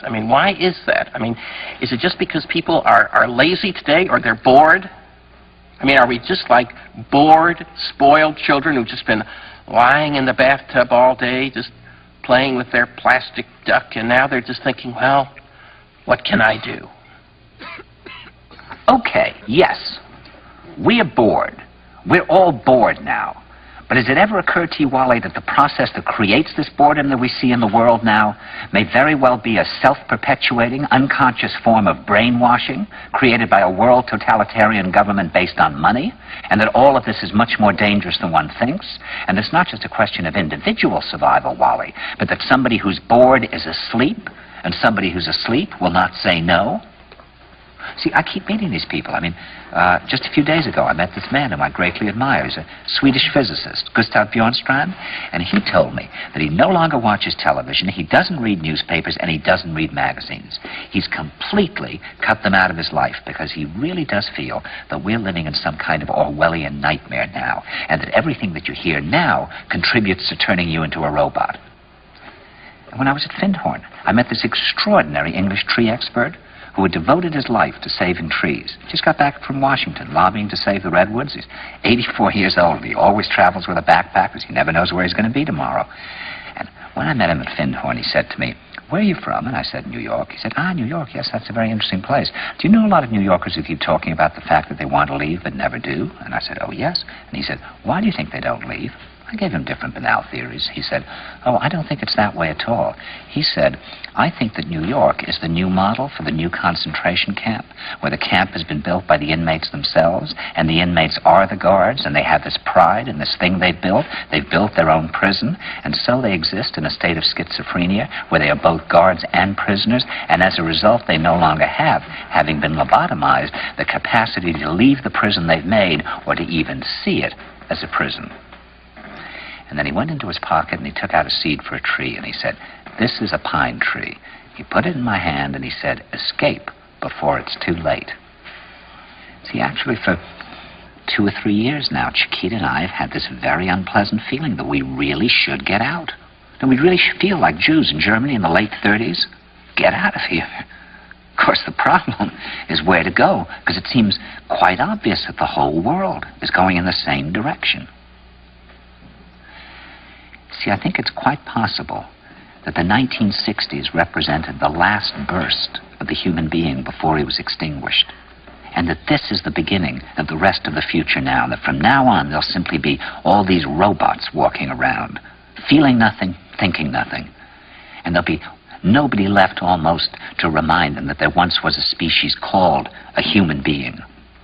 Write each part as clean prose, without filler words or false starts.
I mean, why is that? I mean, is it just because people are lazy today, or they're bored? I mean, are we just like bored, spoiled children who've just been lying in the bathtub all day, just playing with their plastic duck, and now they're just thinking, well, what can I do? Okay, yes, we are bored. We're all bored now. But has it ever occurred to you, Wally, that the process that creates this boredom that we see in the world now may very well be a self-perpetuating, unconscious form of brainwashing created by a world totalitarian government based on money, and that all of this is much more dangerous than one thinks? And it's not just a question of individual survival, Wally, but that somebody who's bored is asleep, and somebody who's asleep will not say no? See, I keep meeting these people. I mean, just a few days ago, I met this man whom I greatly admire. He's a Swedish physicist, Gustav Bjornstrand, and he told me that he no longer watches television, he doesn't read newspapers, and he doesn't read magazines. He's completely cut them out of his life because he really does feel that we're living in some kind of Orwellian nightmare now, and that everything that you hear now contributes to turning you into a robot. And when I was at Findhorn, I met this extraordinary English tree expert who had devoted his life to saving trees. He just got back from Washington, lobbying to save the redwoods. He's 84 years old. He always travels with a backpack because he never knows where he's going to be tomorrow. And when I met him at Findhorn, he said to me, "Where are you from?" And I said, "New York." He said, "New York, yes, that's a very interesting place. Do you know a lot of New Yorkers who keep talking about the fact that they want to leave but never do?" And I said, "Oh, yes." And he said, "Why do you think they don't leave?" I gave him different banal theories. He said, "Oh, I don't think it's that way at all." He said, "I think that New York is the new model for the new concentration camp, where the camp has been built by the inmates themselves, and the inmates are the guards, and they have this pride in this thing they've built. They've built their own prison, and so they exist in a state of schizophrenia, where they are both guards and prisoners, and as a result, they no longer have, having been lobotomized, the capacity to leave the prison they've made, or to even see it as a prison." And then he went into his pocket and he took out a seed for a tree and he said, "This is a pine tree." He put it in my hand and he said, "Escape before it's too late." See, actually for 2 or 3 years now, Chiquita and I have had this very unpleasant feeling that we really should get out. And we really should feel like Jews in Germany in the late 30s. Get out of here. Of course, the problem is where to go, because it seems quite obvious that the whole world is going in the same direction. See, I think it's quite possible that the 1960s represented the last burst of the human being before he was extinguished, and that this is the beginning of the rest of the future now, and that from now on there'll simply be all these robots walking around, feeling nothing, thinking nothing, and there'll be nobody left almost to remind them that there once was a species called a human being,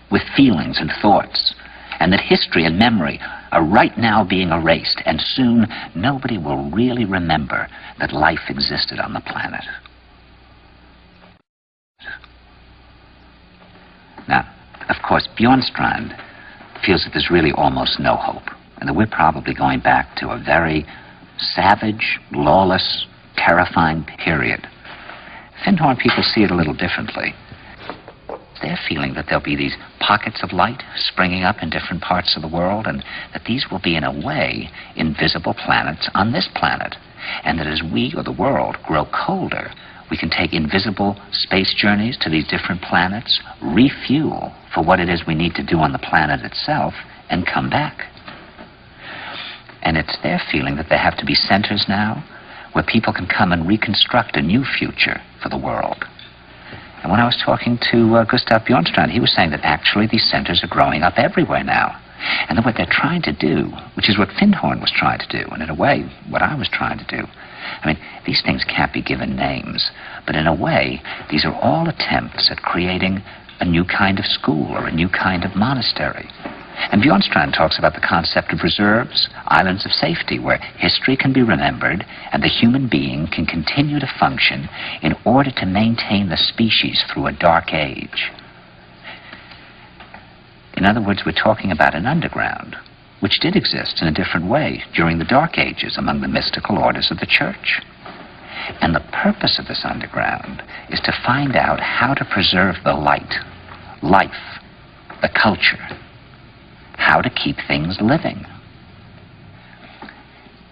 with feelings and thoughts, and that history and memory are right now being erased, and soon nobody will really remember that life existed on the planet. Now, of course, Bjornstrand feels that there's really almost no hope, and that we're probably going back to a very savage, lawless, terrifying period. Findhorn people see it a little differently. They're feeling that there'll be these pockets of light springing up in different parts of the world, and that these will be, in a way, invisible planets on this planet. And that as we, or the world, grow colder, we can take invisible space journeys to these different planets, refuel for what it is we need to do on the planet itself, and come back. And it's their feeling that there have to be centers now where people can come and reconstruct a new future for the world. And when I was talking to Gustav Bjornstrand, he was saying that actually these centers are growing up everywhere now. And that what they're trying to do, which is what Findhorn was trying to do, and in a way, what I was trying to do. I mean, these things can't be given names, but in a way, these are all attempts at creating a new kind of school or a new kind of monastery. And Bjornstrand talks about the concept of reserves, islands of safety, where history can be remembered and the human being can continue to function in order to maintain the species through a dark age. In other words, we're talking about an underground, which did exist in a different way during the Dark Ages among the mystical orders of the Church. And the purpose of this underground is to find out how to preserve the light, life, the culture, how to keep things living.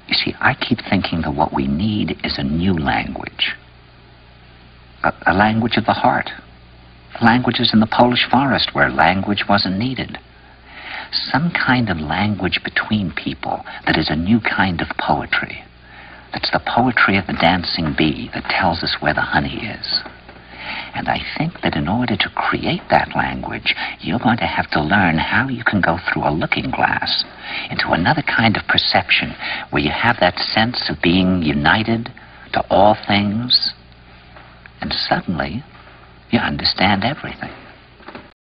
You see, I keep thinking that what we need is a new language. a language of the heart. Languages in the Polish forest where language wasn't needed. Some kind of language between people that is a new kind of poetry. That's the poetry of the dancing bee that tells us where the honey is. And I think that in order to create that language, you're going to have to learn how you can go through a looking glass into another kind of perception where you have that sense of being united to all things, and suddenly you understand everything.